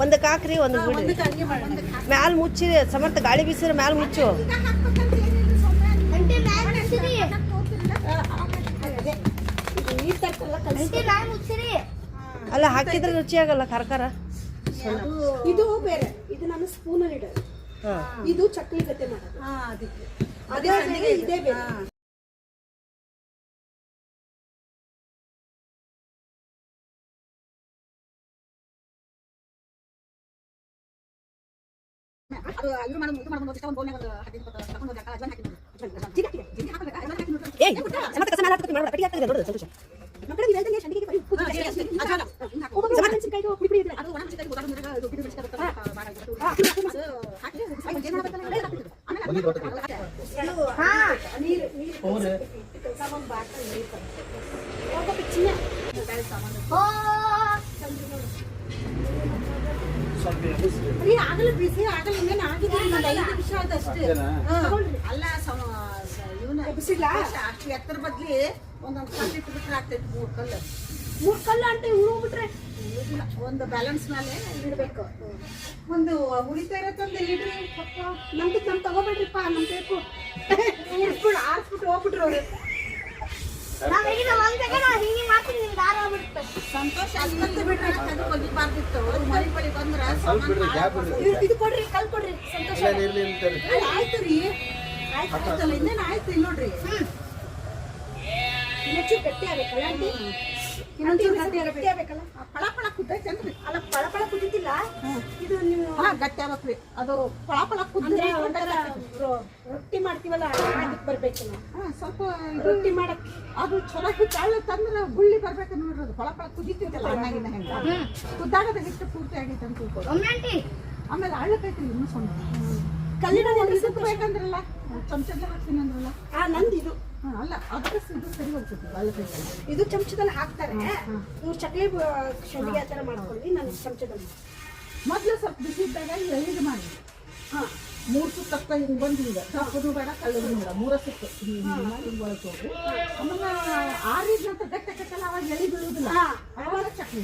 S2: ಒಂದಕ್ಕೆ ಹಾಕ್ರಿ ಒಂದು ಬಿಡ್ರಿ
S3: ಒಂದಕ್ಕೆ ಹಂಗೆ ಮಾಡೋಣ
S2: ಮ್ಯಾಲ ಮುಚ್ಚಿ ಸಮರ್ಥ ಗಾಳಿ ಬೀಸಿದ್ರೆ ಮ್ಯಾಲ ಮುಚ್ಚು
S3: ಈಗ ಹಾಕ್ಬೇಕಂತ ಏನಿಲ್ಲ ಸೊಮ್ಮೆ
S1: ಆಂಟಿ ಮ್ಯಾಲ್ ಮುಚ್ಚಿರಿ
S3: ನೀರು ತಕ್ಕಲ್ಲ
S1: ಆಂಟಿ ಮ್ಯಾಲ್ ಮುಚ್ಚಿರಿ
S2: ಅಲ್ಲ ಹಾಕಿದ್ರೆ ರುಚಿ ಆಗಲ್ಲ ಖಾರ
S3: ಇದು ಬೇರೆ
S1: ಇದು ನಾನು ಸ್ಪೂನಲ್ಲಿ ಇಡೋದು
S2: ಹಾಂ
S1: ಇದು ಚಕ್ಲಿ ಗತೆ ಮಾಡೋದು
S3: ಅದಕ್ಕೆ
S1: ಅದೇ ಬೇರೆ ಇದೇ ಬೇರೆ
S3: ಅದು ಅದ್ರ ಮಾಡೋದು ಇದು ಮಾಡೋದು ಇಷ್ಟ ಒಂದು ಬೋಲ್ನಾಗ ಒಂದು ಹಾಕಿದ್ದು ತಗೊಂಡು ಒಂದು ಅಜ್ವಾನ ಹಾಕಿದ್ದು ಜಿಗಿ ಹಾಕಬೇಕು ಅಜ್ವಾನ ಹಾಕಿದ್ದು
S2: ಏಯ್ ಸಮರ್ಥ ಕಸ ಮೇಲೆ ಹಾಕ್ತೀನಿ ಮಾಡ್ಬೇಡ ಕಟ್ಟಿ ಹಾಕ್ತಿದೆ ನೋಡು ಸಂತೋಷ
S3: ನಮ್ಮ ಕಡೆ ಇವೆಲ್ಲ ಶಂಡಿಗೆ ಅಜ್ವಾನ ಮೆಣಸಿನಕಾಯಿ ಪುಡಿ ಪುಡಿ ಇದ್ರೆ ಅದು ಒಣ ಮೆಣಸಿನಕಾಯಿ ಗೊತ್ತಾಗ ಅದು ಪಿಡಿ ಮೆಣಸಿನಕಾಯಿ ಹಾಕಿ ಏನು ಮಾಡಬೇಕು ಆಮೇಲೆ
S1: ಹಾ
S3: ನೀರು
S5: ಹೋಗ್ರಿ
S3: ಸಾಮಾನು ಬಾಟಲ್ ನೀರು
S1: ಹೋಗೋ ಚಿನ್ನ ಓ
S5: ಸ್ವಲ್ಪ ಎಬ್ಬಿಸಿ.
S3: ರೀ ಆಗಲ್ಲ ಬಿಸಿ ಆಗಲ್ಲ ಇನ್ನೇನು ಆಗಿದೆ ಒಂದು 5 ನಿಮಿಷ ಆದಷ್ಟೇ
S5: ಅಷ್ಟೇನಾ?
S3: ಅಲ್ಲ ಇವನ್ನ ಬಿಸಿಲ್ಲ ಅಷ್ಟು ಎತ್ತರ ಬದ್ಲಿ ಒಂದೊಂದು ಕಲ್ಲು ಇಟ್ಬಿಟ್ರೆ ಆಗ್ತೈತಿ 3 ಕಲ್ಲು
S1: 3 ಕಲ್ಲು ಆಂಟಿ ಉಳ್ಬಿಟ್ರೆ
S3: ಒಂದು ಬ್ಯಾಲೆನ್ಸ್ ಮೇಲೆ ಇಡಬೇಕು ಒಂದು ಉಳಿತಾ ಇರತ್ತಂದು ಇಡ್ರಿ
S1: ನಮ್ದು ನಮ್ ತಗೋಬೇಡ್ರಿಪ್ಪ ನಮ್ ಬೇಕು
S3: ಉಳಿಸ್ಬಿಟ್ಟು ಆರಿಸ್ಬಿಟ್ಟು ಹೋಗ್ಬಿಟ್ರು ಅವ್ರು
S1: ನಾವ್ ಈಗ ಒಂದ್ ಸೆಕೆಂಡ್ ಹಿಂಗೆ ಮಾಡ್ತೀನಿ ನಿಮ್ಗೆ ದಾರ ಆಗ್ಬಿಡುತ್ತೆ
S3: ಸಂತೋಷ ಅಷ್ಟಂತ ಬಿಟ್ರೆ ಅದು ಕೊಲ್ಲಿಬಾರ್ದಿತ್ತು ಮಳಿ ಪಳಿ ಬಂದ್ರೆ
S5: ಸ್ವಲ್ಪ ಬಿಡ್ರಿ ಗ್ಯಾಪ್ ಬಿಡ್ರಿ
S1: ಇದು ಕೊಡ್ರಿ ಕಲ್ ಕೊಡ್ರಿ ಸಂತೋಷ
S5: ಇಲ್ಲ ಇರ್ಲಿ ಅಂತಾರೆ
S3: ಆಯ್ತು ರೀ ಆಯ್ತಲ್ಲ ಇನ್ನೇನು ಆಯ್ತು ಇಲ್ಲಿ ನೋಡ್ರಿ
S1: ಇನ್ನೊಂಚೂರು ಗಟ್ಟಿ ಆಗ್ಬೇಕಲ್ಲ ಆಂಟಿ
S3: ಇನ್ನೊಂಚೂರು ಗಟ್ಟಿ ಆಗ್ಬೇಕಲ್ಲ. ಪಳ ಪಳ ಕುದ್ದೈತೇನ್ರಿ?
S1: ಅಲ್ಲ ಪಳ ಕುದಿತಿಲ್ಲ ಇದು ನೀವು
S3: ಗಟ್ಟಿ ಆಗ್ಬೇಕ್ರಿ. ಅದು ಪಳ ಪಳ ಕುದ್ರೆ
S1: ರೊಟ್ಟಿ ಮಾಡ್ತೀವಲ್ಲ ಅದಕ್ಕೆ ಬರ್ಬೇಕು ನಾವು.
S3: ಸ್ವಲ್ಪ
S1: ರೊಟ್ಟಿ ಮಾಡಕ್
S3: ಅದು ಚಲೋ ಹಿಟ್ಟು ಅಳ್ಳ ತಂದ್ರೆ ಗುಳ್ಳಿ ಬರ್ಬೇಕು ನೋಡ್ರಿ. ಅದು ಪಳ ಪಳ ಕುದಿತಿದ್ದಲ್ಲ ಅಣ್ಣಾಗಿನ ಹೆಂಗ ಕುದ್ದಾಗದ ಹಿಟ್ಟು ಪೂರ್ತಿ ಆಗೈತೆ ಅಂತ ತಿಳ್ಕೊಳ್ಳಿ.
S1: ಒಮ್ಮೆ ಆಂಟಿ
S3: ಆಮೇಲೆ ಅಳ್ಳಕೈತಿ ಇನ್ನೂ ಸಣ್ಣ
S1: ಕಲ್ಲಿನ
S3: ಬೇಕಂದ್ರಲ್ಲ ಚಮಚದಲ್ಲಿ ಹಾಕ್ತೀನಿ ಅಂದ್ರಲ್ಲ.
S1: ನಂದು ಇದು
S3: ಅಲ್ಲ ಅದಕ್ಕೆ ಇದು ಸರಿ ಹೋಗ್ತೈತಿ ಅಳ್ಳಕೈತಿ.
S1: ಇದು ಚಮಚದಲ್ಲಿ ಹಾಕ್ತಾರೆ. ನೀವು ಚಕ್ಲಿ ಶಂಡಿಗೆ ಆ ಥರ ಮಾಡ್ಕೊಳ್ಳಿ. ನಾನು ಚಮಚದಲ್ಲಿ
S3: ಮೊದಲು ಸ್ವಲ್ಪ ಬಿಸಿ ಇದ್ದಾಗ ಎಳ್ಳಿಗೆ ಮಾಡಿ 3 ಸುತ್ತ ತಕ್ಕ ಹಿಂಗೆ ಬಂದು ಹಿಂಗೆ ಕಪ್ಪದು ಬೇಡ ಕಳ್ಳದು ಬೇಡ 3 ಸುತ್ತು ಹಿಂಗೆ ಒಳಗೆ ಹೋಗ್ರಿ. ಆಮೇಲೆ ಆರಿದ ನಂತರ ಗಟ್ಟ ಕಟ್ಟಲ್ಲ ಅವಾಗ ಎಳಿ ಬೀಳುವುದಿಲ್ಲ. ಅವಾಗ ಚಕ್ಲಿ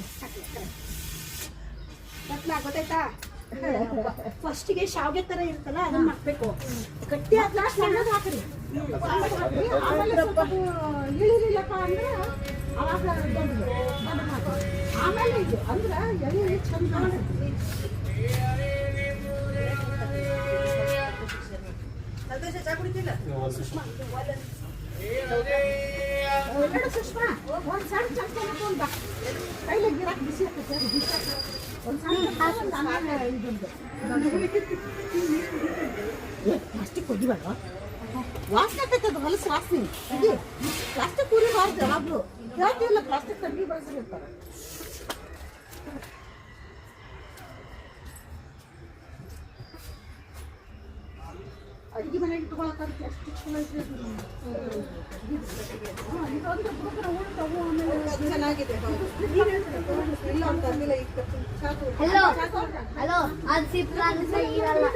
S1: ಗೊತ್ತಾಯ್ತಾ? ಫಸ್ಟಿಗೆ ಶಾವ್ಗೆ ತರ ಇರ್ತಲ್ಲ ಅದನ್ನ ಮಾಡ್ಬೇಕು. ಗಟ್ಟಿ ಆದ ಲಾಸ್ಟ್
S3: ಸಣ್ಣದು ಹಾಕ್ರಿ. ಆಮೇಲೆ ಸ್ವಲ್ಪ ಇಳಿಲಿಲ್ಲಪ್ಪ ಅಂದ್ರೆ ಅವಾಗ ದೊಡ್ಡದು ಹಾಕಿ. ಆಮೇಲೆ ಇದು ಅಂದ್ರೆ ಎಳಿ ಚಂದ ಸುಷ್ಮಾ ಒಂದು ಸಣ್ಣ ಚಮಚ ಹಾಕೊಂಡ ಕೈಲಿ ಗಿರಾಕ್ ಬಿಸಿ ಹಾಕತ್ತೆ. ಅದು ಬಿಸಿ ಒಂದು ಸಣ್ಣ ಇದೊಂದು ಪ್ಲಾಸ್ಟಿಕ್ ಕೊಡಿಬೇಡ. ವಾಸನೆ ಆಗ್ತೈತೆ ಅದು ಹೊಲಸು ವಾಸನೆ. ಇದು ಪ್ಲಾಸ್ಟಿಕ್ ಉರಿಬಾರ್ದು. ಯಾವಾಗಲೂ ಹೇಳ್ತೀವಲ್ಲ ಪ್ಲಾಸ್ಟಿಕ್ ತಂಗಿ ಬಳಸಿರ್ತಾರೆ. ಅಡುಗೆ ಮನೆಗೆ ಇಟ್ಕೊಳಕ್ಕೆ ಎಷ್ಟು ಚಲೋ ಐತ್ರಿ. ಇದೊಂದು ಬುಡಕರ ಉಳ್ತಾವು. ಆಮೇಲೆ ಚೆನ್ನಾಗಿದೆ. ಇಲ್ಲ ಅಂತ ಅಂದಿಲ್ಲ.
S1: ಹಲೋ ಹಲೋ ಅದು ಸಿಪ್ಲಾನ್ ಇರಲ್ಲ.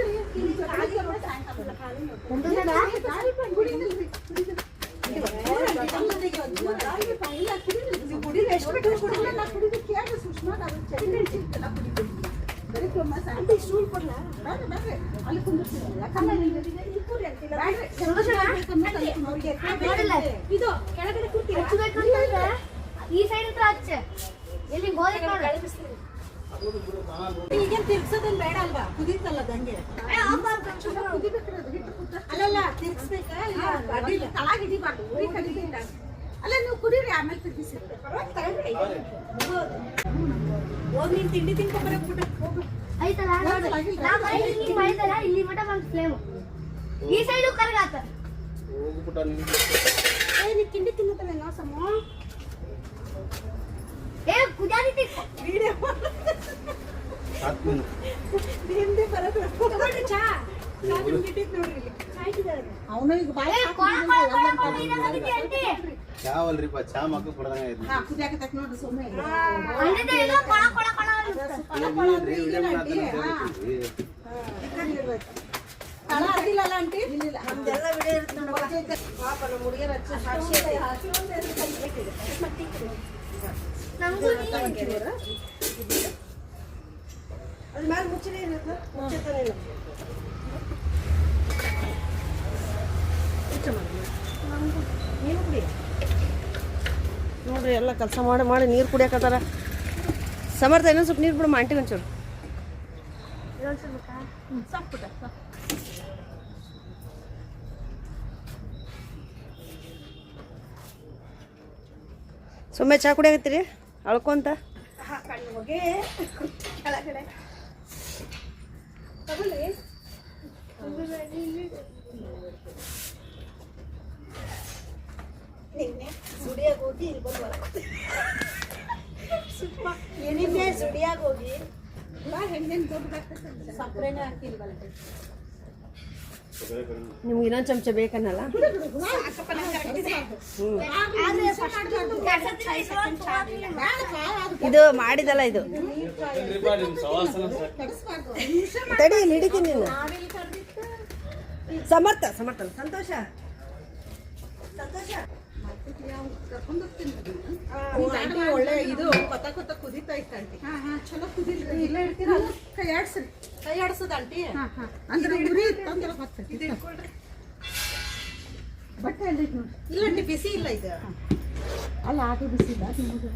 S1: ಇದು ಕೆಳಗಡೆ ಕೂರ್ತಿ ಹಚ್ಚಬೇಕಂತಂದ್ರೆ ಈ ಸೈಡ್ ಹತ್ರ ಹಚ್ಚ. ಎಲ್ಲಿ ಗೋಧಿ
S3: ಈಗೇನು ತಿರ್ಗ್ಸೋದೇನು ಬೇಡ ಅಲ್ವಾ? ಕುದೀತಲ್ಲ ದಂಗೆ. ಅಲ್ಲಲ್ಲ ತಿರ್ಗಿಸ್ಬೇಕ. ತಳಗ ಹಿಡಿಬಾರ್ದು. ಉರಿ ಕಡಿದಿಂದ ಅಲ್ಲ ನೀವು ಕುಡೀರಿ ಆಮೇಲೆ ತಿರ್ಗಿಸಿ. ಹೋಗಿ ನೀನು ತಿಂಡಿ ತಿನ್ಕೊಂಬರಕ್ಕೆ ಹೋಗು.
S1: ಐತಲ್ಲ ಮಾಡಿದಲ್ಲ ಇಲ್ಲಿ ಮಟ ಬಂದು ಫ್ಲೇಮು ಈ ಸೈಡು ಕರಗಾತ.
S3: ನೀ ತಿಂಡಿ ತಿನ್ನತ್ತಲ್ಲ ನಾವು ಸಮ
S1: ಕುದಾರಿತಿ
S3: ವಿಡಿಯೋ ಹಿಂದೆ ಬರೋದು ಚಾ ಅವನು ಈಗ
S5: ಚಾವಲ್ರಿಪ್ಪ ಚಾ ಮಕ್ಕ ಕೊಡದಂಗ
S3: ಕುದಿಯಾಕತ್ತೈತಿ ನೋಡ್ರಿ ಸುಮ್ಮನೆ. ತಳ ಅದಿಲ್ಲಲ್ಲ ಆಂಟಿ? ನಮ್ದೆಲ್ಲ ವಿಡಿಯೋ ಇರುತ್ತೆ ನೋಡಿ. ಪಾಪ ನಮ್ಮ ಹುಡುಗಿಯರ ಅದ್ರ ಮೇಲೆ ಮುಚ್ಚನೆ ಇರುತ್ತೆ. ಮುಚ್ಚತಾನೆ ಇಲ್ಲ. ನೀನು ಕುಡಿ.
S2: ನೋಡ್ರಿ ಎಲ್ಲ ಕೆಲಸ ಮಾಡಿ ಮಾಡಿ ನೀರು ಕುಡಿಯಕತ್ತಾರ. ಸಮರ್ಥ ಇನ್ನೊಂದು ಸ್ವಲ್ಪ ನೀರು ಬಿಡು ಆಂಟಿಗೆ ಒಂಚೂರು.
S3: ಸಾಕು ಪುಟ್ಟ.
S2: ಸುಮ್ಮನೆ ಚಾ ಕುಡಿಯಾಕತ್ತೀರಿ ಅಳ್ಕೊಂತ?
S3: ಹೋಗಿ ಕೆಳಗಡೆ ತಗೊಳ್ಳಿ. ನಿನ್ನೆ ಸುಡಿಯಾಗ ಹೋಗಿ ಇಲ್ಲಿ ಬಂದು ನಿನ್ನೆ ಸುಡಿಯಾಗ ಹೋಗಿ ಹೆಂಗೇನು ದೊಡ್ಡ ಸಪ್ರೇನೆ ಹಾಕಿಲ್ವಲ್ಲ.
S2: ನಿಮ್ಗೆ ಇನ್ನೊಂದು ಚಮಚ ಬೇಕನ್ನಲ್ಲ? ಇದು ಮಾಡಿದಲ್ಲ ಇದು ತಡಿ ಇಲ್ಲಿ ಹಿಡಿತೀನಿ ನೀನು. ಸಮರ್ಥ ಸಮರ್ಥ ಸಂತೋಷ ಸಂತೋಷ
S3: ಒಳ್ಳೆ ಇದು ಕೊತ್ತ ಕೊತ್ತ ಕುದೀತಾ ಇತ್ತು ಆಂಟಿ. ಚಲೋ ಕುದಿಲ್ರಿ. ಇಲ್ಲ ಇಡ್ತೀರ ಕೈ ಆಡ್ಸ್ರಿ. ಕೈ ಆಡ್ಸೋದ ಆಂಟಿ ಅಂದ್ರೆ ಉರಿ ಇತ್ತಂದ್ರೆ ಬರ್ತೈತಿ. ಬಟ್ಟೆ ಅಲ್ಲಿ ನೋಡಿ. ಇಲ್ಲ ಆಂಟಿ ಬಿಸಿ ಇಲ್ಲ ಇದು. ಅಲ್ಲ ಅದು ಬಿಸಿ ಇಲ್ಲ ನಿಮಗೆ.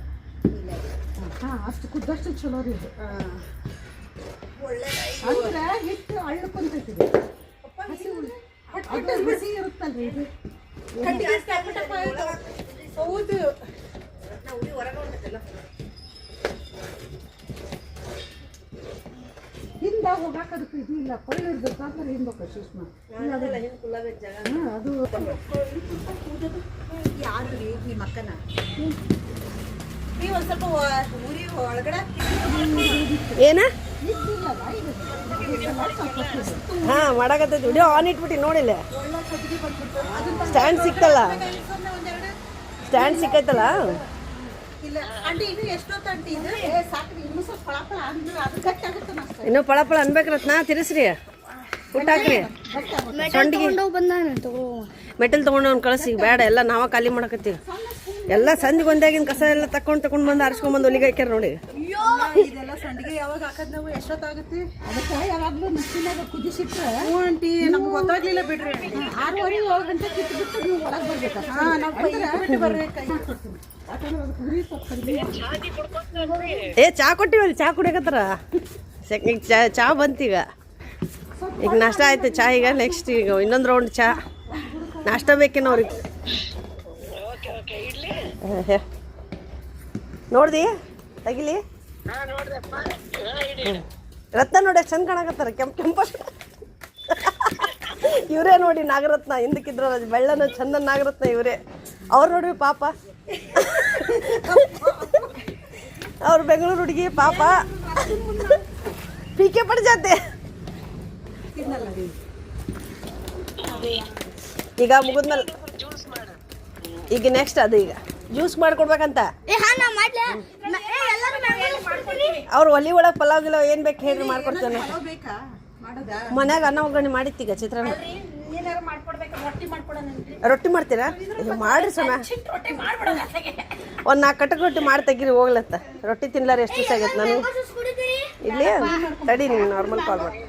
S3: ಅಷ್ಟು ಕುದ್ದಷ್ಟು ಚಲೋ ರೀ ಇದು. ಅಂದ್ರೆ ಹಿಟ್ಟು ಅಳ್ಳಕೊಂತೈತಿ. ಅದು ಬಿಸಿ ಇರುತ್ತಲ್ರಿ ಇದು. ಹೌದು ಅದಕ್ಕೆ ಇದು ಇಲ್ಲ ಕೊಯ್ಲು ಇರ್ಬೇಕಾದ್ರೆ ಹಿಂಬೇಕು ಸುಷ್ಮಾ ಅದು ಯಾರು ಈ ಮಕ್ಕನ ನೀವು ಒಂದು ಸ್ವಲ್ಪ ಉರಿ ಒಳಗಡೆ
S2: ಏನ ಹಾ ಮಾಡಕತ್ತೈತಿ ವಿಡಿಯೋ ಆನ್ ಇಟ್ಬಿಟ್ಟು ನೋಡಿಲ್ಲ ಸ್ಟ್ಯಾಂಡ್ ಸಿಕ್ತಲ್ಲ ಸ್ಟ್ಯಾಂಡ್ ಸಿಕ್ಕೈತಲ್ಲ
S3: ಇಲ್ಲ ಅಂಟಿ ಇದು ಎಷ್ಟೊತ್ತು ಅಂಟಿ ಇದು ಸಾಕು ಇನ್ನೂ ಸ್ವಲ್ಪ ಫಳಫಳ ಅಂದ್ರೆ ಅದು ಗಟ್ಟಿ ಆಗುತ್ತೆ ಅಷ್ಟೇ
S2: ಇನ್ನೂ ಪಳಪಳ ಅನ್ಬೇಕು ರತ್ನ ತಿರ್ಸ್ರಿ ಊಟ ಹಾಕ್ರಿ ಸೊಂಡಿಗೆ
S1: ಬಂದಾನ ತಗೋ
S2: ಮೆಟಲ್ ತೊಗೊಂಡು ಅವ್ನು ಕಳಿಸಿ ಬೇಡ ಎಲ್ಲ ನಾವ ಖಾಲಿ ಮಾಡಕತ್ತೀವಿ ಎಲ್ಲ ಸಂಜೆಗೆ ಒಂದಾಗಿನ ಕಸ ಎಲ್ಲ ತಗೊಂಡು ಬಂದು ಆರಿಸ್ಕೊಂಬಂದು ಒಲಿಗೆ ಹಾಕ್ಯಾರ ನೋಡಿ
S3: ಇದೆಲ್ಲ ಸಂಡಿಗೆ ಯಾವಾಗ ಹಾಕದ್ ನಾವು ಎಷ್ಟೊತ್ತಾಗುತ್ತೆ ಅದಕ್ಕೆ ಯಾವಾಗಲೂ ನುಚ್ಚಿನಾಗ ಕುದಿಸಿಟ್ರೆ ಆಂಟಿ ನಮ್ಗೆ ಗೊತ್ತಾಗ್ಲಿಲ್ಲ ಬಿಡ್ರಿ 6:30 7 ಗಂಟೆ ಕಿತ್ಬಿಟ್ಟು ನೀವು ಒಳಗೆ ಬರ್ಬೇಕು ನಾವು ಬರ್ಬೇಕು ಯಾಕಂದ್ರೆ ಅದಕ್ಕೆ ಉರಿ ಸ್ವಲ್ಪ ಕಡಿಮೆ
S2: ಏ ಚಾ ಕೊಟ್ಟಿವಲ್ಲಿ ಚಾ ಕುಡಿಯಕತ್ತಾರ ಈಗ ಚಾ ಬಂತೀಗ ಈಗ ನಾಷ್ಟ ಆಯ್ತು ಚಾ ಈಗ ನೆಕ್ಸ್ಟ್ ಈಗ ಇನ್ನೊಂದು ರೌಂಡ್ ಚಾ ನಾಷ್ಟ ಬೇಕೇನೋ ಅವ್ರಿಗೆ ನೋಡ್ದಿ ತೆಗಿಲಿ ರತ್ನ ನೋಡಿ ಎಷ್ಟು ಚಂದ ಕಾಣಕತ್ತಾರ ಕೆಂಪ ಇವರೇ ನೋಡಿ ನಾಗರತ್ನ ಹಿಂದಕ್ಕಿದ್ರ ಬೆಳ್ಳನ ಚಂದನ್ ನಾಗರತ್ನ ಇವರೇ ಅವ್ರು ನೋಡ್ರಿ ಪಾಪ ಅವ್ರು ಬೆಂಗಳೂರು ಹುಡುಗಿ ಪಾಪ ಪೀಕೆ ಪಡ್ ಜಾತೆ ಈಗ ಮುಗಿದ್ಮೇಲೆ ಈಗ ನೆಕ್ಸ್ಟ್ ಅದು ಈಗ ಜ್ಯೂಸ್ ಮಾಡ್ಕೊಡ್ಬೇಕಂತ ಅವ್ರು ಒಲಿ ಒಳಗೆ ಪಲಾವ್ ಗಿಲಾವ್ ಏನು ಬೇಕು ಹೇಳ್ರಿ ಮಾಡ್ಕೊಡ್ತೇನೆ
S3: ಬೇಕಾ ಮಾಡೋದಾ
S2: ಮನ್ಯಾಗ ಅನ್ನ ಒಗ್ಗರಣೆ ಮಾಡಿತ್ತೀಗ ಚಿತ್ರಾನ್ನ
S3: ಏನಾರು ಮಾಡ್ಕೊಡ್ಬೇಕು ರೊಟ್ಟಿ ಮಾಡ್ಕೊಡೋಣ
S2: ರೊಟ್ಟಿ ಮಾಡ್ತೀರಾ ಅಯ್ಯೋ, ಮಾಡ್ರಿ ಸಮ ಒಂದು 4 ಕಟಕ್ ರೊಟ್ಟಿ ಮಾಡಿ ತೆಗೀರಿ ಹೋಗ್ಲತ್ತ ರೊಟ್ಟಿ ತಿನ್ಲಾರ ಎಷ್ಟು ದಿವಸ ಆಗೈತೆ ನಾನು ಇಲ್ಲಿ ತಡಿ ನೀವು ನಾರ್ಮಲ್ ಕಾಲ್ ಮಾಡಿ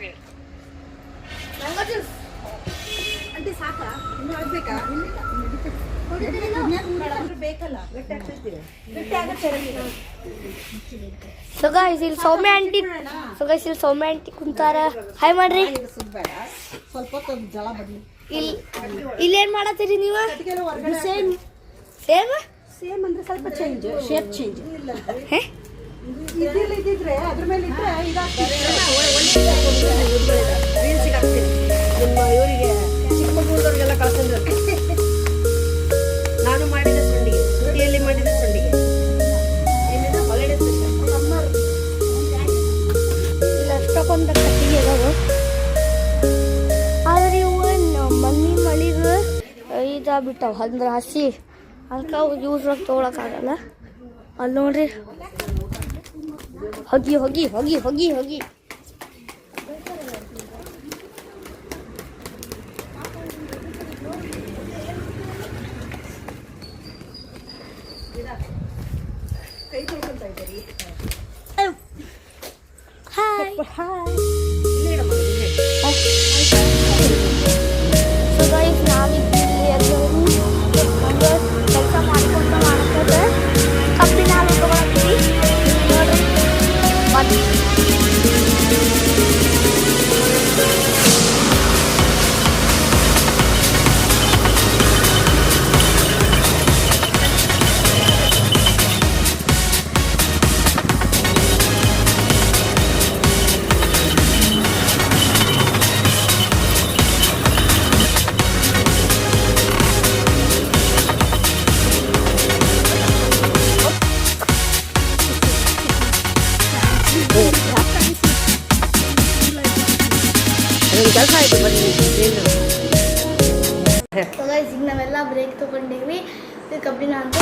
S3: ಅಂಟಿ ಸಾಕಾ ಇನ್ನೂ ಆಗ್ಬೇಕಾ ಬೇಕಲ್ಲ ಗಟ್ಟಿ ಆಗ್ತೈತಿ ಗಟ್ಟಿ ಆಗುತ್ತೆ
S1: ಸೊ ಗೈಸ್ ಇಲ್ಲಿ ಸೌಮ್ಯ ಆಂಟಿ ಕುಂತಾರ ಹಾಯ್ ಮಾಡ್ರಿ
S3: ಬೇಡ ಸ್ವಲ್ಪ ಹೊತ್ತು ಜಳ ಬರಲಿ
S1: ಇಲ್ಲೇನ್ ಮಾಡತ್ತೀರಿ ನೀವು ಸೇಮ್ ಸೇಮ್
S3: ಸೇಮ್ ಅಂದ್ರೆ ಸ್ವಲ್ಪ ಚೇಂಜ್ ಶೇಪ್ ಚೇಂಜ್ ಇದಿದ್ರೆ ಅದ್ರ ಮೇಲೆ ಇದ್ರೆ
S2: ರೀಲ್ಸಿಗೆ ಹಾಕ್ತೀನಿ ನಿಮ್ಮ ಇವರಿಗೆ ಚಿಕ್ಕಮಗಳೂರವ್ರಿಗೆಲ್ಲ ಕಳ್ಸಿದ್ರು ನಾನು ಮಾಡಿದ ಸಂಡಿಗೆ ಸುಡಿಯಲ್ಲಿ ಮಾಡಿದ ಸಂಡಿಗೆ ಏನಿದೆ ಹಾಲಿಡೇ ಸ್ಪೆಷಲ್
S1: ಇಲ್ಲ ಅಷ್ಟಕ್ಕೊಂದು ಕಟ್ಟಿಗೆ ಅದಾವು ಆದ್ರೆ ಇವು ಮಣ್ಣಿ ಮಳಿಗೆ ಇದಾಗ್ಬಿಟ್ಟಾವ ಅಂದ್ರೆ ಹಸಿ ಅದಕ್ಕೆ ಅವು ಯೂಸ್ ತೊಗೊಳಕ್ಕಾಗಲ್ಲ ಅಲ್ಲಿ ನೋಡ್ರಿ ಹೊಗಿ ಹೊಗಿ ಹೊಗಿ ಹೊಗಿ ಹೊಗಿ ಹಾಯ್ ಸೊ ಗೈಸ್ ನಾವಿಲ್ಲಿ ಎಲ್ಲರೂ ಕೆಲಸ ಮಾಡ್ಕೊಂಡು ಮಾಡ್ಕೊಂಡು ಕಬ್ಬಿನ ಹಾಲು ತಗೊಳತ್ತೀವಿ ನೋಡ್ರಿ ಬನ್ನಿ
S2: ಕೆಲಸ ಆಯ್ತು ಬನ್ನಿ ಏನು
S1: ಸೊ ಗೈಸ್ ಈಗ ನಾವೆಲ್ಲ ಬ್ರೇಕ್ ತೊಗೊಂಡಿವಿ ಇದು ಕಬ್ಬಿನ ಅಂತ